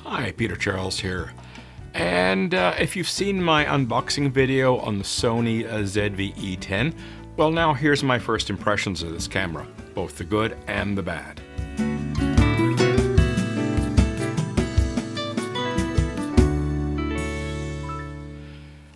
Hi, Peter Charles here. And if you've seen my unboxing video on the Sony ZV-E10, well, now here's my first impressions of this camera, both the good and the bad.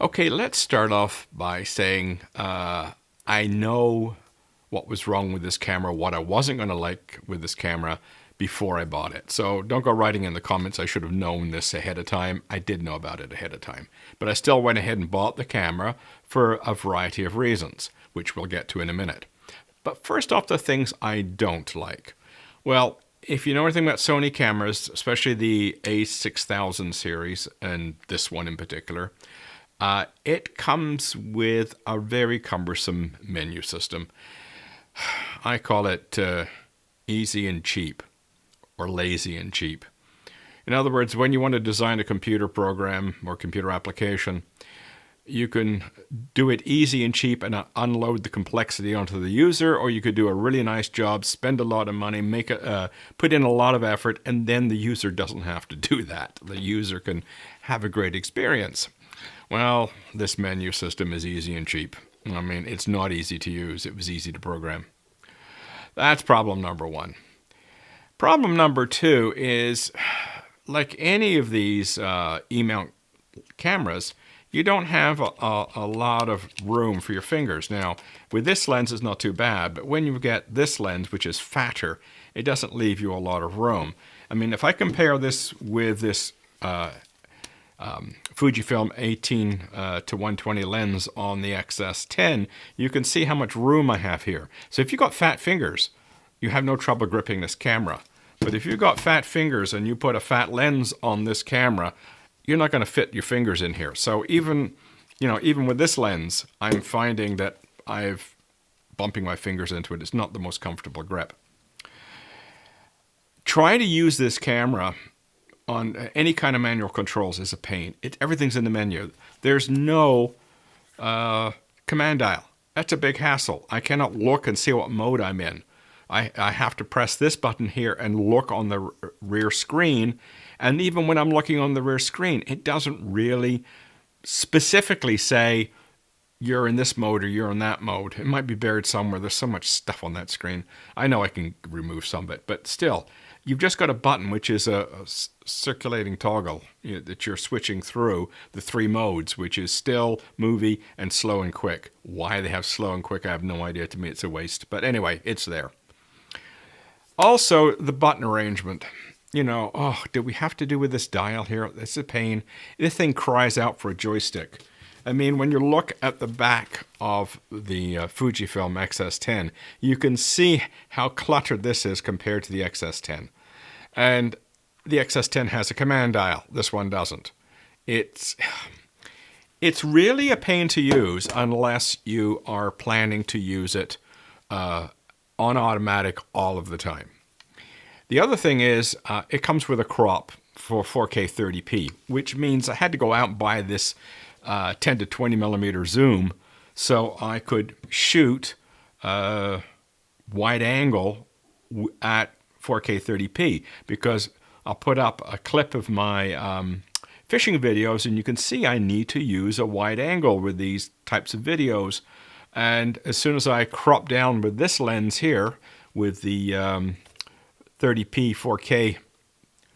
Okay, let's start off by saying I know what was wrong with this camera, what I wasn't going to like with this camera before I bought it. So don't go writing in the comments I should have known this ahead of time. I did know about it ahead of time. But I still went ahead and bought the camera for a variety of reasons, which we'll get to in a minute. But first off, the things I don't like. Well, if you know anything about Sony cameras, especially the A6000 series, and this one in particular, it comes with a very cumbersome menu system. I call it easy and cheap, or lazy and cheap. In other words, when you want to design a computer program or computer application, you can do it easy and cheap and unload the complexity onto the user, or you could do a really nice job, spend a lot of money, put in a lot of effort, and then the user doesn't have to do that. The user can have a great experience. Well, this menu system is easy and cheap. I mean, it's not easy to use. It was easy to program. That's problem number one. Problem number two is, like any of these E-mount cameras, you don't have a lot of room for your fingers. Now, with this lens, it's not too bad, but when you get this lens, which is fatter, it doesn't leave you a lot of room. I mean, if I compare this with this Fujifilm 18 to 120 lens on the X-S10, you can see how much room I have here. So if you've got fat fingers, you have no trouble gripping this camera. But if you've got fat fingers and you put a fat lens on this camera, you're not going to fit your fingers in here. So even with this lens, I'm finding that bumping my fingers into it is not the most comfortable grip. Trying to use this camera on any kind of manual controls is a pain. Everything's in the menu. There's no command dial. That's a big hassle. I cannot look and see what mode I'm in. I have to press this button here and look on the rear screen. And even when I'm looking on the rear screen, it doesn't really specifically say you're in this mode or you're in that mode. It might be buried somewhere. There's so much stuff on that screen. I know I can remove some of it, but still, you've just got a button, which is a circulating toggle that you're switching through the three modes, which is still, movie, and slow and quick. Why they have slow and quick, I have no idea. To me, it's a waste. But anyway, it's there. Also, the button arrangement. Do we have to do with this dial here? It's a pain. This thing cries out for a joystick. I mean, when you look at the back of the Fujifilm X-S10, you can see how cluttered this is compared to the X-S10. And the X-S10 has a command dial. This one doesn't. It's really a pain to use unless you are planning to use it on automatic all of the time. The other thing is it comes with a crop for 4K 30p, which means I had to go out and buy this 10 to 20 millimeter zoom so I could shoot wide angle at 4K 30p, because I'll put up a clip of my fishing videos and you can see I need to use a wide angle with these types of videos. And as soon as I crop down with this lens here with the 30p 4K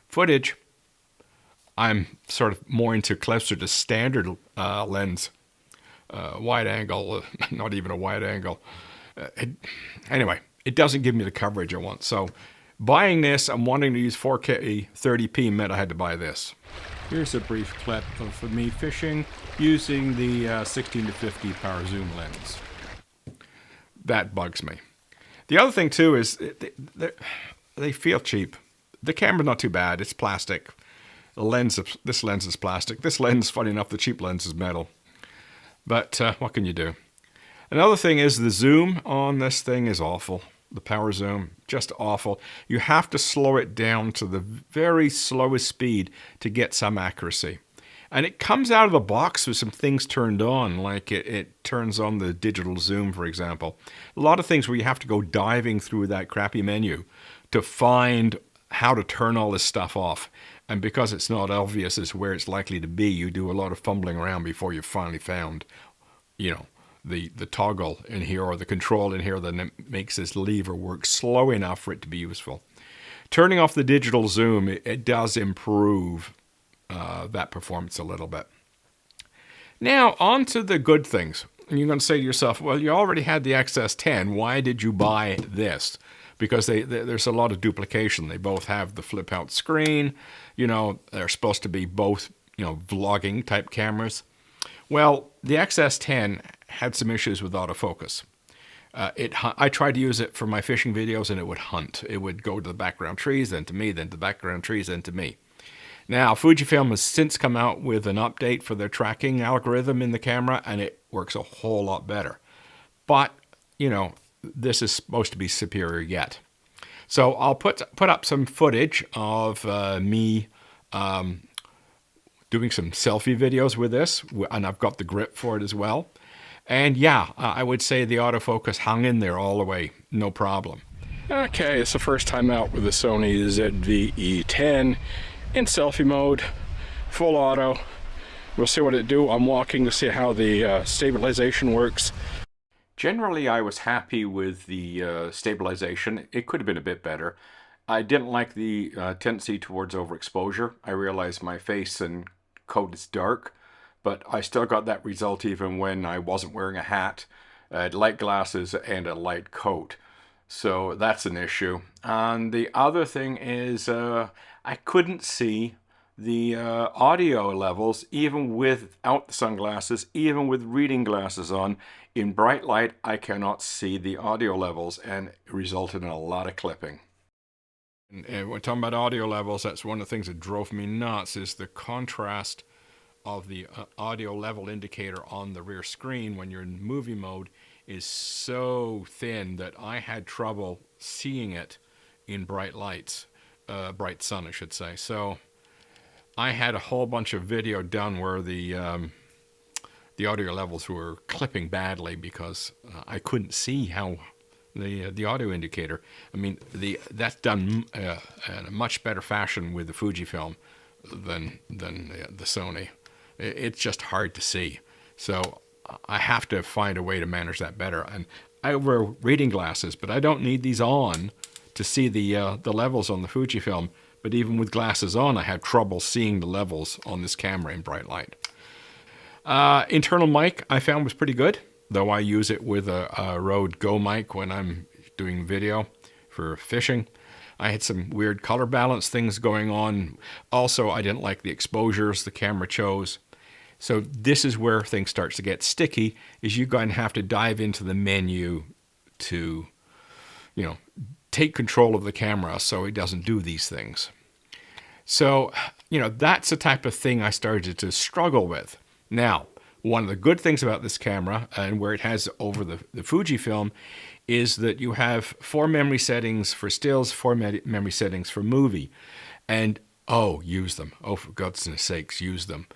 footage, I'm sort of more into closer to standard lens, wide angle, not even a wide angle. Anyway, it doesn't give me the coverage I want. So buying this and wanting to use 4K 30p meant I had to buy this. Here's a brief clip of me fishing using the 16 to 50 power zoom lens. That bugs me. The other thing too is they feel cheap. The camera's not too bad. It's plastic. This lens is plastic. This lens, funny enough, the cheap lens is metal. But what can you do? Another thing is the zoom on this thing is awful. The power zoom, just awful. You have to slow it down to the very slowest speed to get some accuracy. And it comes out of the box with some things turned on, like it turns on the digital zoom, for example. A lot of things where you have to go diving through that crappy menu to find how to turn all this stuff off. And because it's not obvious as where it's likely to be, you do a lot of fumbling around before you finally found, you know, the toggle in here or the control in here that makes this lever work slow enough for it to be useful. Turning off the digital zoom, it does improve that performance a little bit. Now, on to the good things. And you're going to say to yourself, well, you already had the X-S10. Why did you buy this? Because there's a lot of duplication. They both have the flip-out screen. You know, they're supposed to be both, you know, vlogging type cameras. Well, the X-S10 had some issues with autofocus. I tried to use it for my fishing videos, and it would hunt. It would go to the background trees, then to me, then to the background trees, then to me. Now, Fujifilm has since come out with an update for their tracking algorithm in the camera, and it works a whole lot better. But, you know, this is supposed to be superior yet. So I'll put up some footage of me doing some selfie videos with this, and I've got the grip for it as well. And yeah, I would say the autofocus hung in there all the way, no problem. Okay, it's the first time out with the Sony ZV-E10 in selfie mode, full auto. We'll see what it do. I'm walking to see how the stabilization works. Generally, I was happy with the stabilization. It could have been a bit better. I didn't like the tendency towards overexposure. I realized my face and coat is dark, but I still got that result even when I wasn't wearing a hat. I had light glasses and a light coat. So that's an issue. And the other thing is I couldn't see the audio levels even without the sunglasses, even with reading glasses on. In bright light, I cannot see the audio levels, and it resulted in a lot of clipping. And when talking about audio levels, that's one of the things that drove me nuts, is the contrast of the audio level indicator on the rear screen when you're in movie mode is so thin that I had trouble seeing it in bright lights, bright sun, I should say. So I had a whole bunch of video done where the audio levels were clipping badly because I couldn't see how the audio indicator. I mean, that's done in a much better fashion with the Fujifilm than the Sony. It's just hard to see. So I have to find a way to manage that better. And I wear reading glasses, but I don't need these on to see the levels on the Fujifilm. But even with glasses on, I have trouble seeing the levels on this camera in bright light. Internal mic I found was pretty good, though I use it with a Rode Go mic when I'm doing video for fishing. I had some weird color balance things going on. Also, I didn't like the exposures the camera chose. So this is where things starts to get sticky, is you're going to have to dive into the menu to, you know, take control of the camera so it doesn't do these things. So, you know, that's the type of thing I started to struggle with. Now, one of the good things about this camera, and where it has over the Fujifilm, is that you have 4 memory settings for stills, 4 memory settings for movie. And, oh, use them. Oh, for God's sakes, use them.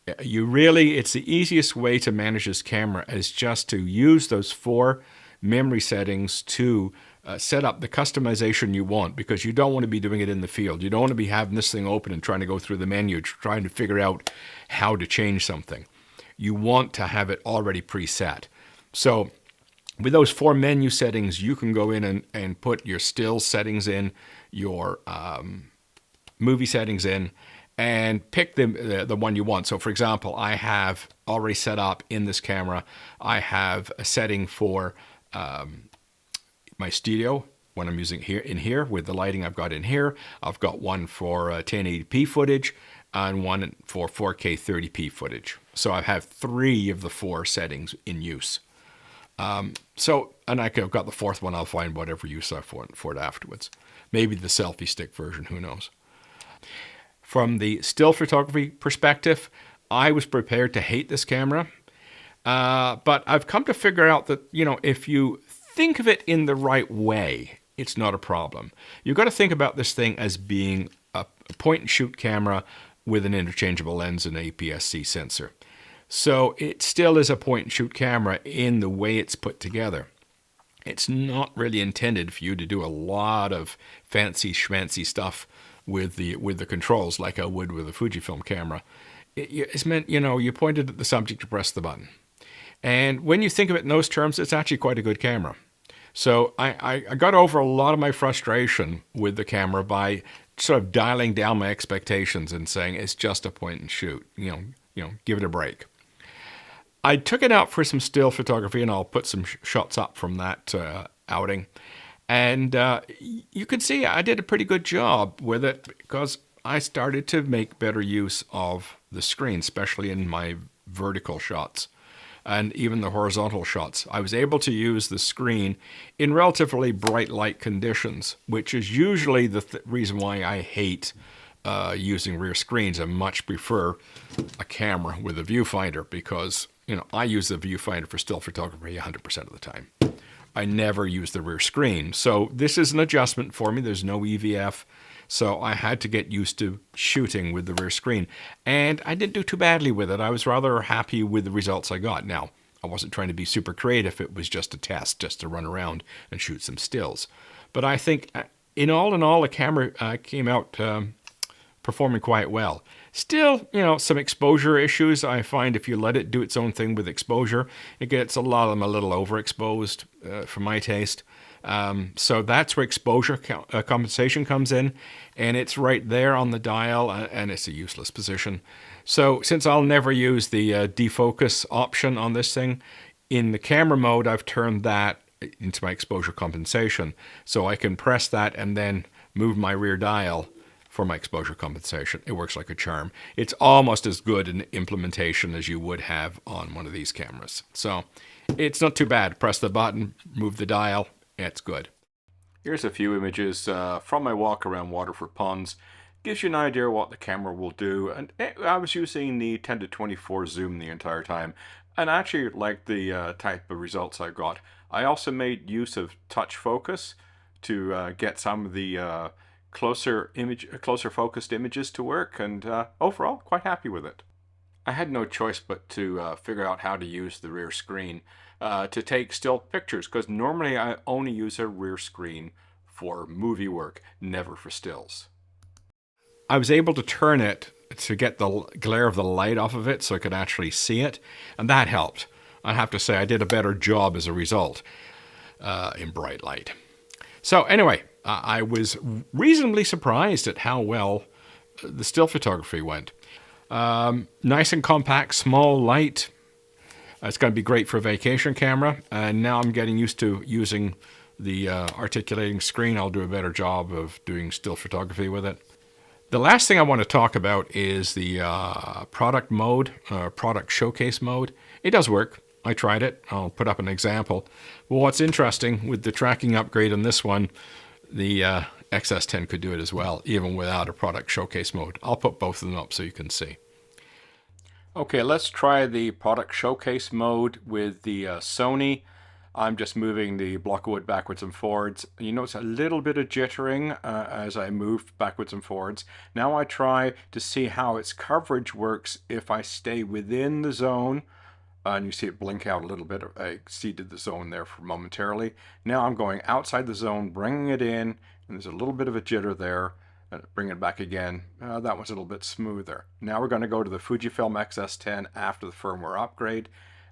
It's the easiest way to manage this camera is just to use those 4 memory settings to set up the customization you want, because you don't want to be doing it in the field. You don't want to be having this thing open and trying to go through the menu, trying to figure out how to change something. You want to have it already preset. So with those 4 menu settings, you can go in and put your still settings in, your movie settings in, and pick the one you want. So for example, I have already set up in this camera, I have a setting for my studio when I'm using here with the lighting I've got in here. I've got one for 1080p footage and one for 4K 30p footage. So I have 3 of the 4 settings in use. And I've got the 4th one. I'll find whatever use I want for it afterwards. Maybe the selfie stick version, who knows. From the still photography perspective, I was prepared to hate this camera. But I've come to figure out that, you know, if you think of it in the right way, it's not a problem. You've got to think about this thing as being a point-and-shoot camera with an interchangeable lens and APS-C sensor. So it still is a point-and-shoot camera in the way it's put together. It's not really intended for you to do a lot of fancy schmancy stuff with the controls like I would with a Fujifilm camera. It's meant, you know, you pointed at the subject, you press the button. And when you think of it in those terms, it's actually quite a good camera. So I got over a lot of my frustration with the camera by sort of dialing down my expectations and saying it's just a point and shoot. You know, give it a break. I took it out for some still photography, and I'll put some shots up from that outing. And you can see I did a pretty good job with it because I started to make better use of the screen, especially in my vertical shots and even the horizontal shots. I was able to use the screen in relatively bright light conditions, which is usually the reason why I hate using rear screens. I much prefer a camera with a viewfinder because, you know, I use the viewfinder for still photography 100% of the time. I never use the rear screen. So this is an adjustment for me. There's no EVF. So I had to get used to shooting with the rear screen. And I didn't do too badly with it. I was rather happy with the results I got. Now, I wasn't trying to be super creative. It was just a test, just to run around and shoot some stills. But I think in all, the camera came out performing quite well. Still, you know, some exposure issues. I find if you let it do its own thing with exposure, it gets a lot of them a little overexposed for my taste. So that's where exposure compensation comes in, and it's right there on the dial, and it's a useless position. So since I'll never use the defocus option on this thing, in the camera mode, I've turned that into my exposure compensation. So I can press that and then move my rear dial for my exposure compensation. It works like a charm. It's almost as good an implementation as you would have on one of these cameras. So it's not too bad. Press the button, move the dial. It's good. Here's a few images from my walk around Waterford Ponds. Gives you an idea what the camera will do. And I was using the 10-24 zoom the entire time, and I actually liked the type of results I got. I also made use of touch focus to get some of the closer focused images to work, and overall quite happy with it. I had no choice but to figure out how to use the rear screen to take still pictures, because normally I only use a rear screen for movie work, never for stills. I was able to turn it to get the glare of the light off of it so I could actually see it, and that helped. I have to say I did a better job as a result in bright light. So anyway, I was reasonably surprised at how well the still photography went. Nice and compact, small, light. It's going to be great for a vacation camera. And now I'm getting used to using the articulating screen. I'll do a better job of doing still photography with it. The last thing I want to talk about is the product mode, product showcase mode. It does work. I tried it. I'll put up an example. Well, what's interesting with the tracking upgrade on this one, the X-S10 could do it as well, even without a product showcase mode. I'll put both of them up so you can see. Okay, let's try the product showcase mode with the Sony. I'm just moving the block of wood backwards and forwards. You notice a little bit of jittering as I move backwards and forwards. Now I try to see how its coverage works if I stay within the zone. And you see it blink out a little bit. I exceeded the zone there for momentarily. Now I'm going outside the zone, bringing it in, and there's a little bit of a jitter there. Bring it back again. That one's a little bit smoother. Now we're going to go to the Fujifilm X-S10 after the firmware upgrade.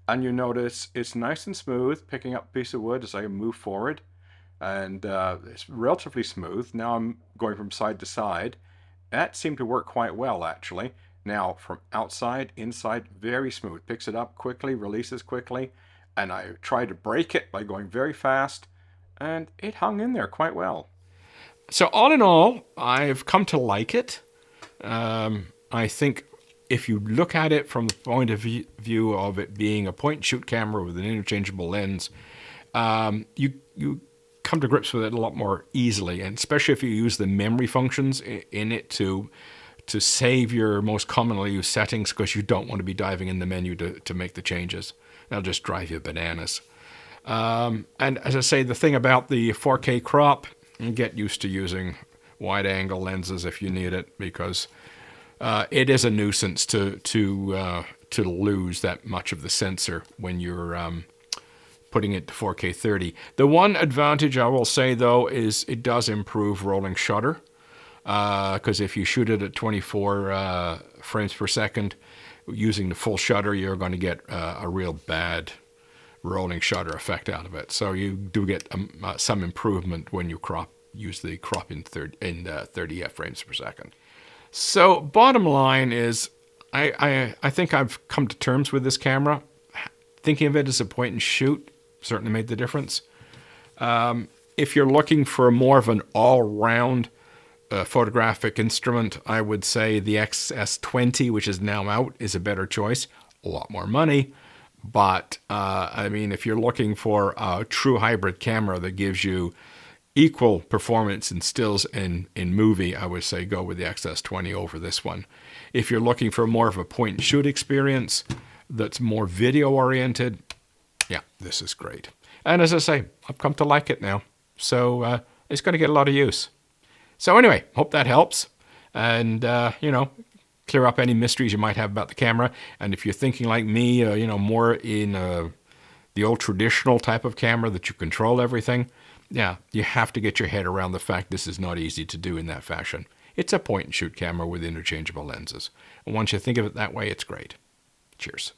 And you notice it's nice and smooth, picking up a piece of wood as I move forward. And it's relatively smooth. Now I'm going from side to side. That seemed to work quite well, actually. Now from outside, inside, very smooth. Picks it up quickly, releases quickly. And I tried to break it by going very fast. And it hung in there quite well. So all in all, I've come to like it. I think if you look at it from the point of view of it being a point-and-shoot camera with an interchangeable lens, you come to grips with it a lot more easily, and especially if you use the memory functions in it to save your most commonly used settings, because you don't want to be diving in the menu to make the changes. That'll just drive you bananas. And as I say, the thing about the 4K crop, you get used to using wide-angle lenses if you need it, because it is a nuisance to lose that much of the sensor when you're putting it to 4K 30. The one advantage I will say, though, is it does improve rolling shutter. because if you shoot it at 24 frames per second using the full shutter, you're going to get a real bad rolling shutter effect out of it. So you do get some improvement when you use the crop in 30 frames per second. So bottom line is, I think I've come to terms with this camera. Thinking of it as a point and shoot certainly made the difference. If you're looking for more of an all-round photographic instrument, I would say the X-S10, which is now out, is a better choice. A lot more money. But, I mean, if you're looking for a true hybrid camera that gives you equal performance in stills and in movie, I would say go with the X-S10 over this one. If you're looking for more of a point-and-shoot experience that's more video-oriented, yeah, this is great. And as I say, I've come to like it now. So it's going to get a lot of use. So anyway, hope that helps. And, clear up any mysteries you might have about the camera. And if you're thinking like me, more in the old traditional type of camera that you control everything, yeah, you have to get your head around the fact this is not easy to do in that fashion. It's a point-and-shoot camera with interchangeable lenses. And once you think of it that way, it's great. Cheers.